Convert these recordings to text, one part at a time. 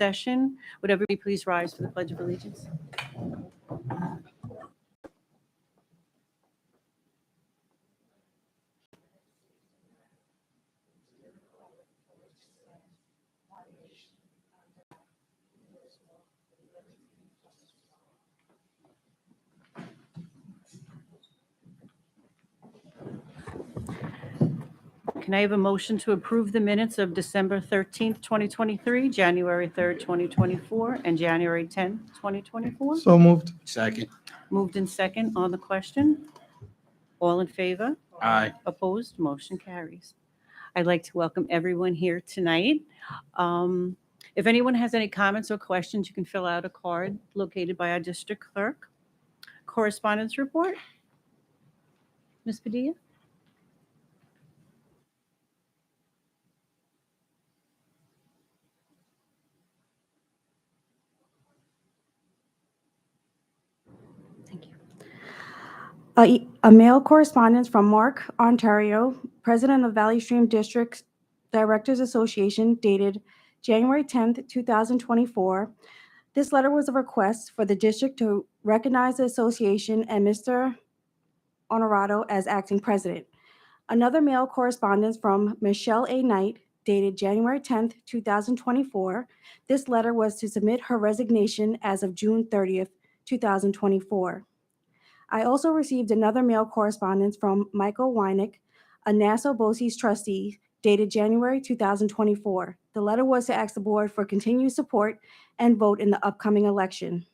session. Would everybody please rise for the Pledge of Allegiance? Can I have a motion to approve the minutes of December 13th, 2023, January 3rd, 2024, and January 10th, 2024? So moved. Second. Moved in second on the question. All in favor? Aye. Opposed? Motion carries. I'd like to welcome everyone here tonight. If anyone has any comments or questions, you can fill out a card located by our district clerk. Correspondence report? Ms. Padilla? Thank you. A mail correspondence from Mark, Ontario, President of Valley Stream District Directors Association, dated January 10th, 2024. This letter was a request for the district to recognize the association and Mr. Honorado as acting president. Another mail correspondence from Michelle A. Knight, dated January 10th, 2024. This letter was to submit her resignation as of June 30th, 2024. I also received another mail correspondence from Michael Wynick, a Nassau BOCES trustee, dated January 2024. The letter was to ask the board for continued support and vote in the upcoming election.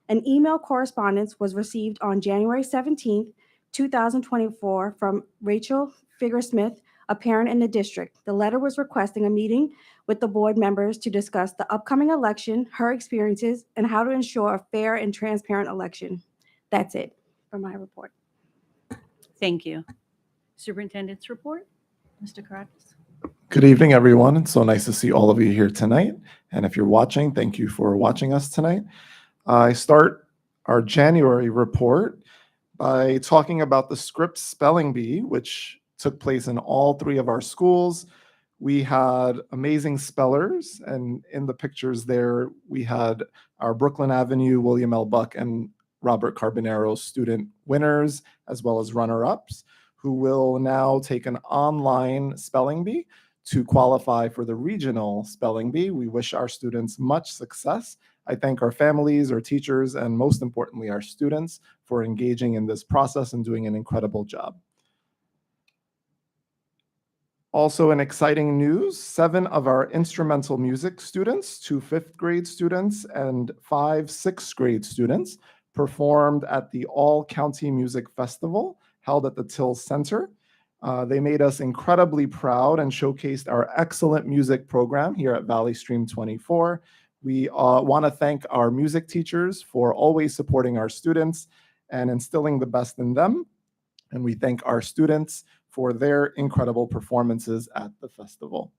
An email correspondence was received on January 17th, 2024 from Rachel Figger-Smith, a parent in the district. The letter was requesting a meeting with the board members to discuss the upcoming election, her experiences, and how to ensure a fair and transparent election. That's it for my report. Thank you. Superintendent's report? Mr. Caracas? Good evening, everyone. It's so nice to see all of you here tonight. And if you're watching, thank you for watching us tonight. I start our January report by talking about the Scripps Spelling Bee, which took place in all 3 of our schools. We had amazing spellers, and in the pictures there, we had our Brooklyn Avenue, William L. Buck, and Robert Carbonaro student winners, as well as runner-ups, who will now take an online spelling bee to qualify for the regional spelling bee. We wish our students much success. I thank our families, our teachers, and most importantly, our students for engaging in this process and doing an incredible job. Also in exciting news, 7 of our instrumental music students, 2 5th grade students and 5 6th grade students, performed at the All County Music Festival held at the Till Center. They made us incredibly proud and showcased our excellent music program here at Valley Stream 24. We want to thank our music teachers for always supporting our students and instilling the best in them. And we thank our students for their incredible performances at the festival.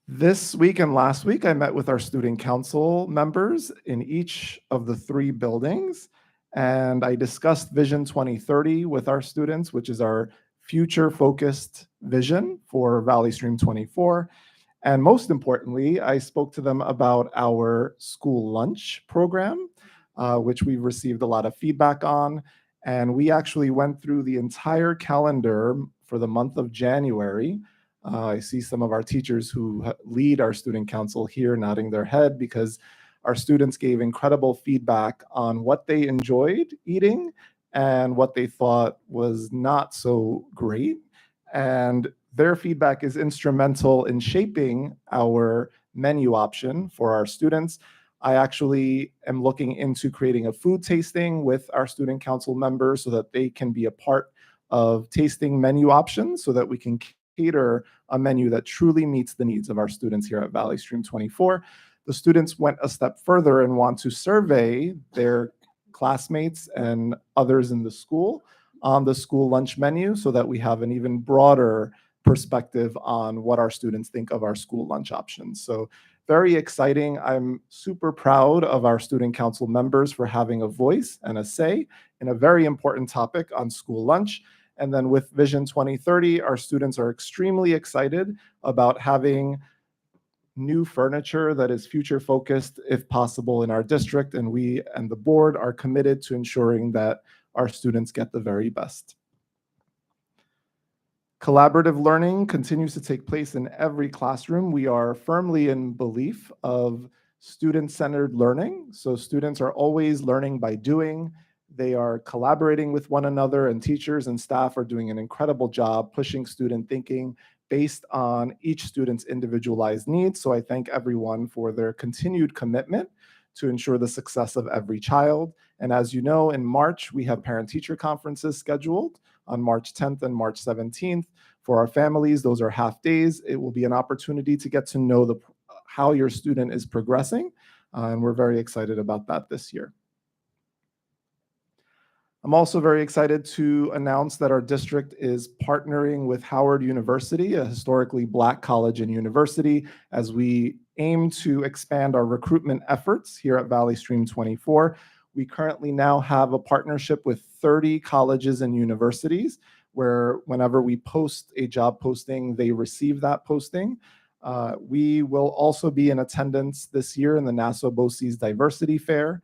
This week and last week, I met with our student council members in each of the 3 buildings, and I discussed Vision 2030 with our students, which is our future-focused vision for Valley Stream 24. And most importantly, I spoke to them about our school lunch program, which we've received a lot of feedback on. And we actually went through the entire calendar for the month of January. I see some of our teachers who lead our student council here nodding their head because our students gave incredible feedback on what they enjoyed eating and what they thought was not so great. And their feedback is instrumental in shaping our menu option for our students. I actually am looking into creating a food tasting with our student council members so that they can be a part of tasting menu options so that we can cater a menu that truly meets the needs of our students here at Valley Stream 24. The students went a step further and want to survey their classmates and others in the school on the school lunch menu so that we have an even broader perspective on what our students think of our school lunch options. So very exciting. I'm super proud of our student council members for having a voice and a say in a very important topic on school lunch. And then with Vision 2030, our students are extremely excited about having new furniture that is future focused if possible in our district, and we and the board are committed to ensuring that our students get the very best. Collaborative learning continues to take place in every classroom. We are firmly in belief of student-centered learning. So students are always learning by doing. They are collaborating with one another, and teachers and staff are doing an incredible job pushing student thinking based on each student's individualized needs. So I thank everyone for their continued commitment to ensure the success of every child. And as you know, in March, we have parent-teacher conferences scheduled on March 10th and March 17th. For our families, those are half days. It will be an opportunity to get to know how your student is progressing, and we're very excited about that this year. I'm also very excited to announce that our district is partnering with Howard University, a historically Black college and university, as we aim to expand our recruitment efforts here at Valley Stream 24. We currently now have a partnership with 30 colleges and universities, where whenever we post a job posting, they receive that posting. We will also be in attendance this year in the Nassau BOCES Diversity Fair.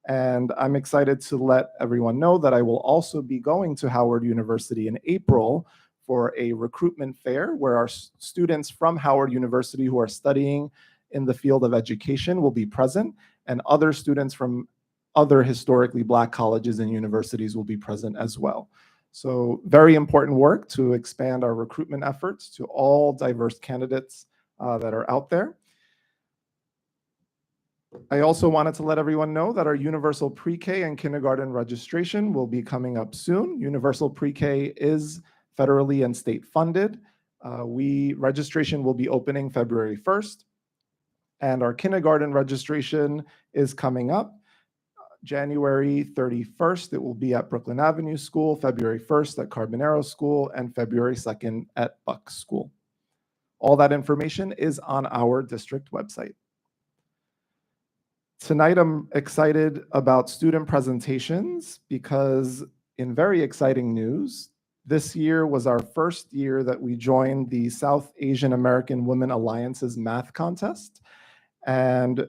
And I'm excited to let everyone know that I will also be going to Howard University in April for a recruitment fair where our students from Howard University who are studying in the field of education will be present, and other students from other historically Black colleges and universities will be present as well. So very important work to expand our recruitment efforts to all diverse candidates that are out there. I also wanted to let everyone know that our universal pre-K and kindergarten registration will be coming up soon. Universal pre-K is federally and state funded. Registration will be opening February 1st, and our kindergarten registration is coming up January 31st. It will be at Brooklyn Avenue School, February 1st at Carbonero School, and February 2nd at Buck School. All that information is on our district website. Tonight, I'm excited about student presentations because, in very exciting news, this year was our first year that we joined the South Asian American Women Alliance's math contest. And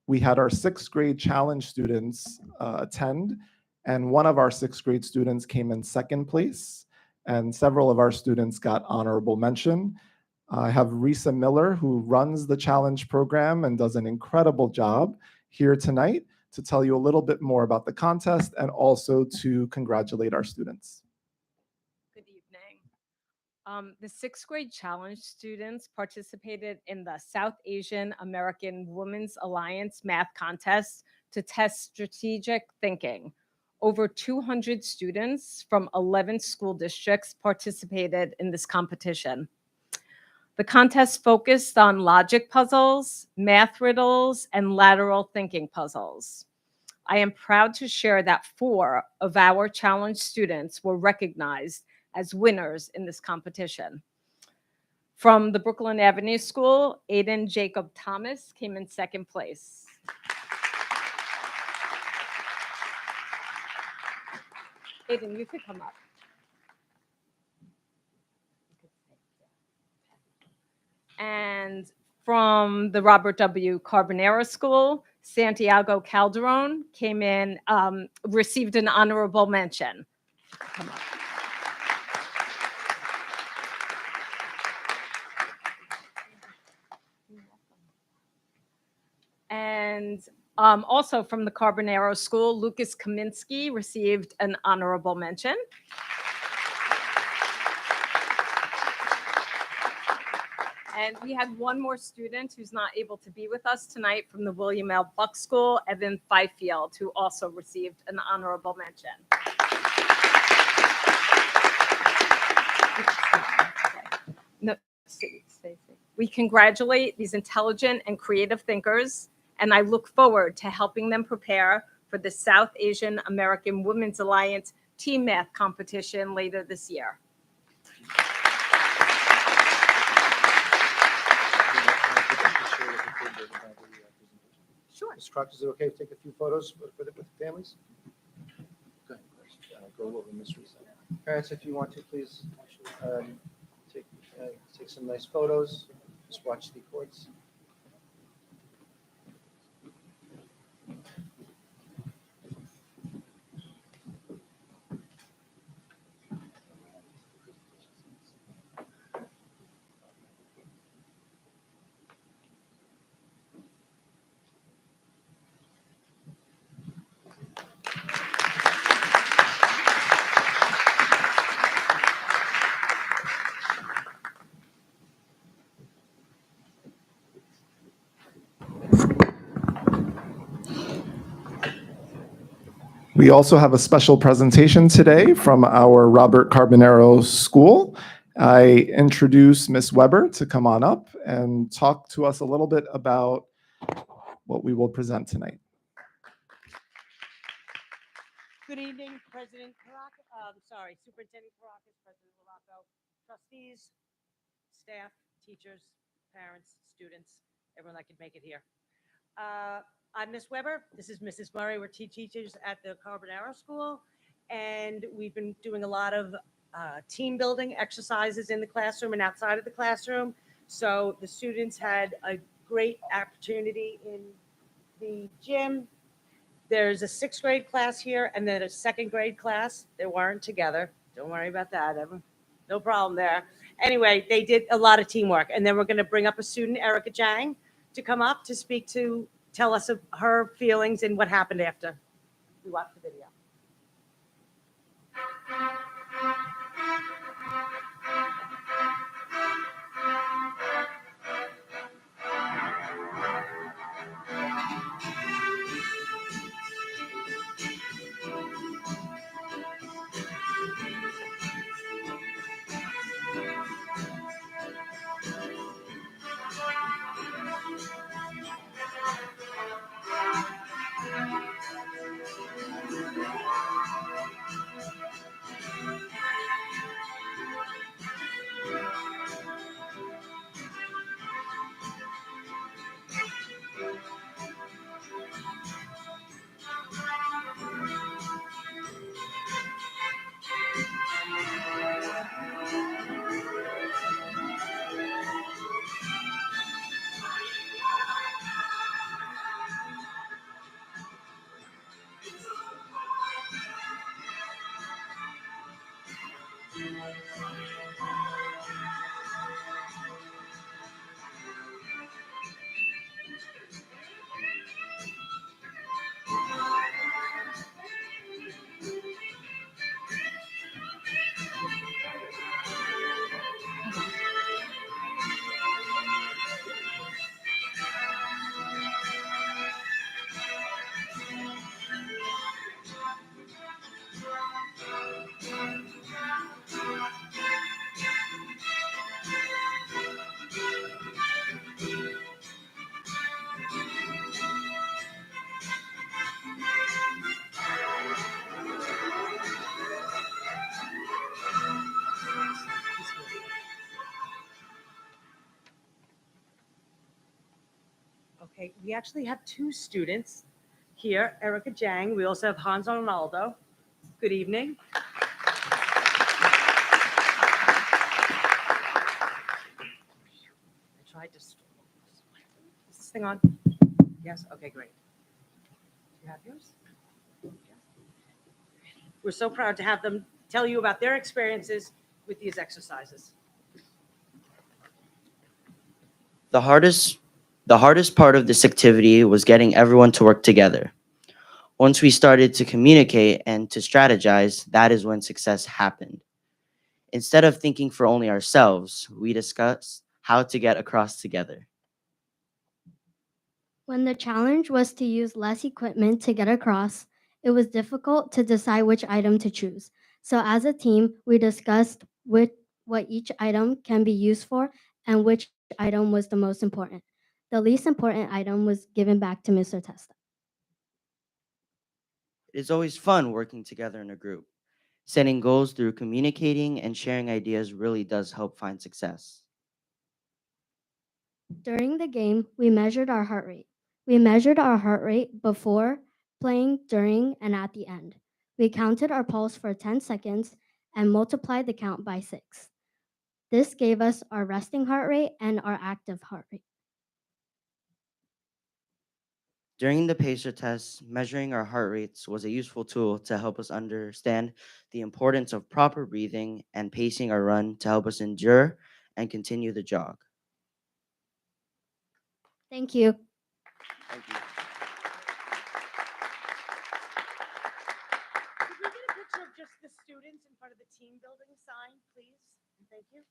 we had our 6th grade challenge students attend, and one of our 6th grade students came in 2nd place, and several of our students got honorable mention. I have Risa Miller, who runs the challenge program and does an incredible job here tonight to tell you a little bit more about the contest and also to congratulate our students. Good evening. The 6th grade challenge students participated in the South Asian American Women's Alliance math contest to test strategic thinking. Over 200 students from 11 school districts participated in this competition. The contest focused on logic puzzles, math riddles, and lateral thinking puzzles. I am proud to share that 4 of our challenge students were recognized as winners in this competition. From the Brooklyn Avenue School, Aiden Jacob Thomas came in 2nd place. Aiden, you could come up. And from the Robert W. Carbonero School, Santiago Calderon came in, received an honorable mention. Come on. And also from the Carbonero School, Lucas Kaminsky received an honorable mention. And we had one more student who's not able to be with us tonight from the William L. Buck School, Evan Fifield, who also received an honorable mention. No, stay. We congratulate these intelligent and creative thinkers, and I look forward to helping them prepare for the South Asian American Women's Alliance team math competition later this year. Sure. Ms. Crock, is it okay to take a few photos with the families? Go ahead, Chris. Go over Ms. Risa. Parents, if you want to, please take, take some nice photos. Just watch the cords. We also have a special presentation today from our Robert Carbonaro School. I introduce Ms. Weber to come on up and talk to us a little bit about what we will present tonight. Good evening, President Superintendent Caracas, President Morocco, trustees, staff, teachers, parents, students, everyone that could make it here. I'm Miss Weber. This is Mrs. Murray. We're teachers at the Carbonaro School, and we've been doing a lot of team building exercises in the classroom and outside of the classroom. So the students had a great opportunity in the gym. There's a sixth grade class here and then a second grade class. They weren't together. Don't worry about that, Evan. No problem there. Anyway, they did a lot of teamwork. And then we're going to bring up a student, Erica Jang, to come up to speak to tell us of her feelings and what happened after we watched the video. Okay, we actually have two students here, Erica Jang. We also have Hans Arnaldo. Good evening. I tried to. Is this thing on? Yes? Okay, great. Do you have yours? Yes. We're so proud to have them tell you about their experiences with these exercises. The hardest part of this activity was getting everyone to work together. Once we started to communicate and to strategize, that is when success happened. Instead of thinking for only ourselves, we discussed how to get across together. When the challenge was to use less equipment to get across, it was difficult to decide which item to choose. So as a team, we discussed what each item can be used for and which item was the most important. The least important item was given back to Mr. Testa. It is always fun working together in a group. Setting goals through communicating and sharing ideas really does help find success. During the game, we measured our heart rate. We measured our heart rate before, playing, during, and at the end. We counted our pulse for 10 seconds and multiplied the count by 6. This gave us our resting heart rate and our active heart rate. During the PACER test, measuring our heart rates was a useful tool to help us understand the importance of proper breathing and pacing our run to help us endure and continue the jog. Thank you. Thank you. Could we get a picture of just the students in front of the team building sign, please? Thank you.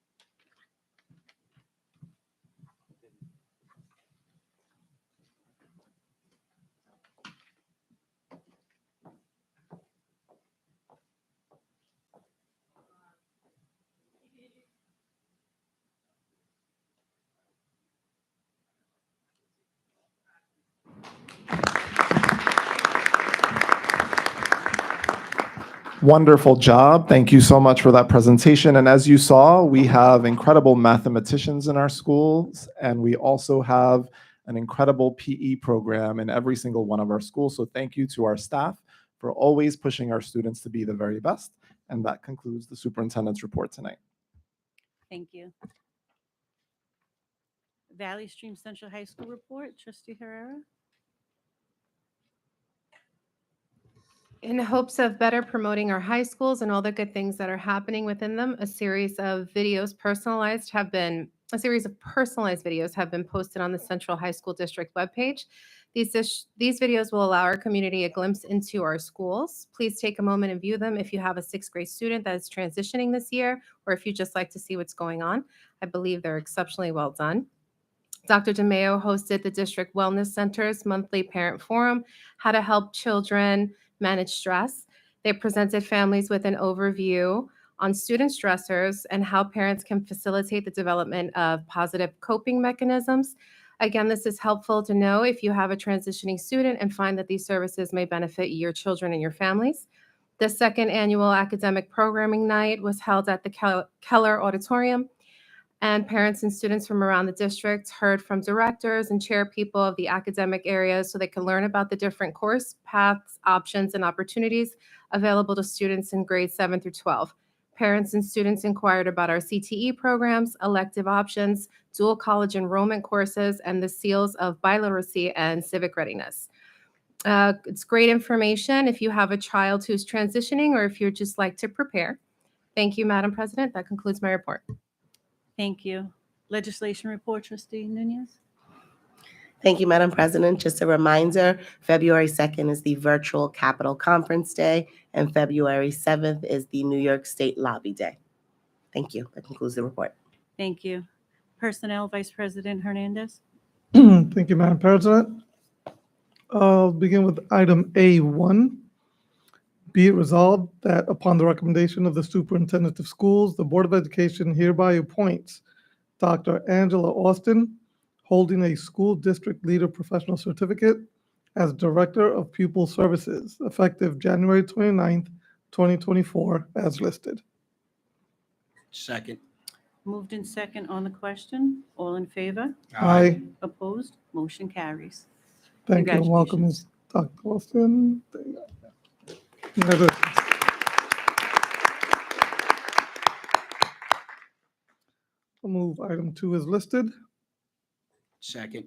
Wonderful job. Thank you so much for that presentation. And as you saw, we have incredible mathematicians in our schools, and we also have an incredible PE program in every single one of our schools. So thank you to our staff for always pushing our students to be the very best. And that concludes the superintendent's report tonight. Thank you. Valley Stream Central High School report, Trustee Herrera. In hopes of better promoting our high schools and all the good things that are happening within them, a series of personalized videos have been posted on the Central High School District webpage. These videos will allow our community a glimpse into our schools. Please take a moment and view them if you have a 6th grade student that is transitioning this year, or if you just like to see what's going on. I believe they're exceptionally well done. Dr. DeMeo hosted the District Wellness Center's monthly parent forum, How to Help Children Manage Stress. They presented families with an overview on student stressors and how parents can facilitate the development of positive coping mechanisms. Again, this is helpful to know if you have a transitioning student and find that these services may benefit your children and your families. The 2nd annual academic programming night was held at the Keller Auditorium, and parents and students from around the district heard from directors and chair people of the academic areas so they can learn about the different course paths, options, and opportunities available to students in grades 7 through 12. Parents and students inquired about our CTE programs, elective options, dual college enrollment courses, and the seals of biliteracy and civic readiness. It's great information if you have a child who's transitioning or if you'd just like to prepare. Thank you, Madam President. That concludes my report. Thank you. Legislation report, Trustee Nunez. Thank you, Madam President. Just a reminder, February 2nd is the virtual Capitol Conference Day, and February 7th is the New York State Lobby Day. Thank you. That concludes the report. Thank you. Personnel, Vice President Hernandez. Thank you, Madam President. I'll begin with item A1. Be it resolved that upon the recommendation of the Superintendent of Schools, the Board of Education hereby appoints Dr. Angela Austin, holding a School District Leader Professional Certificate, as Director of Pupil Services, effective January 29th, 2024, as listed. Second. Moved in second on the question. All in favor? Aye. Opposed? Motion carries. Thank you, and welcome, Ms. Dr. Austin. That's it. I'll move item 2 is listed. Second.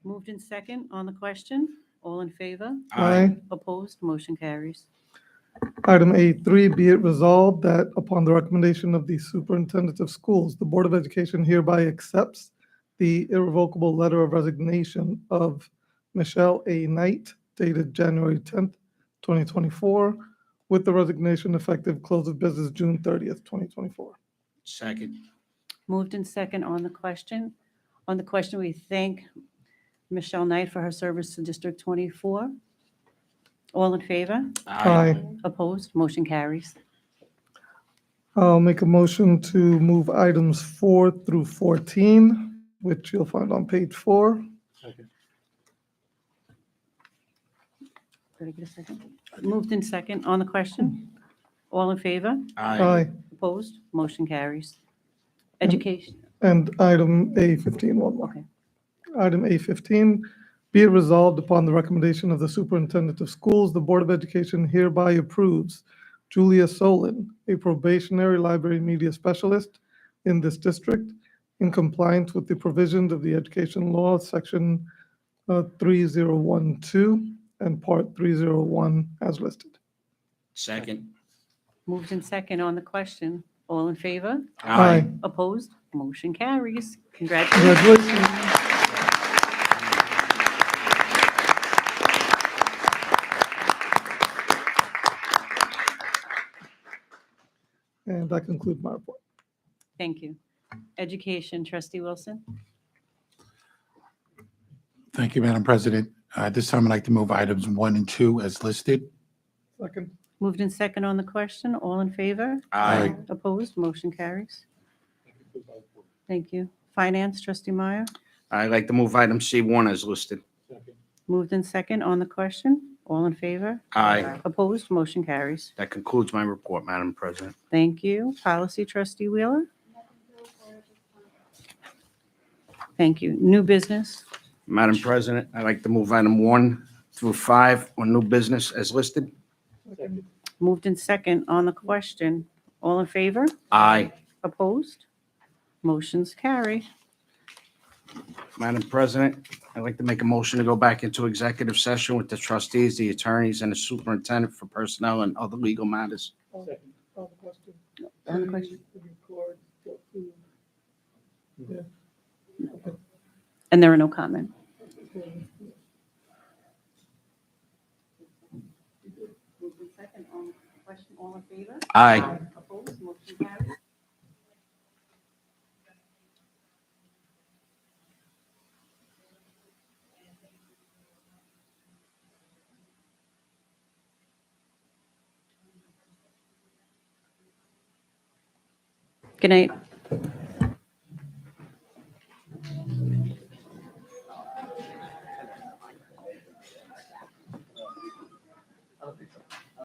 Moved in second on the question. All in favor? Aye. Opposed? Motion carries. Item A3, be it resolved that upon the recommendation of the Superintendent of Schools, the Board of Education hereby accepts the irrevocable letter of resignation of Michelle A. Knight, dated January 10th, 2024, with the resignation effective close of business June 30th, 2024. Second. Moved in second on the question. On the question, we thank Michelle Knight for her service to District 24. All in favor? Aye. Opposed? Motion carries. I'll make a motion to move items 4 through 14, which you'll find on page 4. Did I get a second? Moved in second on the question. All in favor? Aye. Opposed? Motion carries. Education. And item A15, one more. Okay. Item A15, be it resolved upon the recommendation of the Superintendent of Schools, the Board of Education hereby approves Julia Solon, a probationary library media specialist in this district, in compliance with the provisions of the Education Law, Section 3012 and Part 301 as listed. Second. Moved in second on the question. All in favor? Aye. Opposed? Motion carries. Congratulations. Congratulations. And that concludes my report. Thank you. Education, Trustee Wilson. Thank you, Madam President. This time I'd like to move items 1 and 2 as listed. Second. Moved in second on the question. All in favor? Aye. Opposed? Motion carries. Thank you. Finance, Trustee Meyer. I'd like to move item C1 as listed. Moved in second on the question. All in favor? Aye. Opposed? Motion carries. That concludes my report, Madam President. Thank you. Policy, Trustee Wheeler. Thank you. New business. Madam President, I'd like to move item 1 through 5 on new business as listed. Moved in second on the question. All in favor? Aye. Opposed? Motions carry. Madam President, I'd like to make a motion to go back into executive session with the trustees, the attorneys, and the superintendent for personnel and other legal matters. On the question. And there are no comment. Moved in second on the question. All in favor? Aye. Opposed? Motion carries. Good night.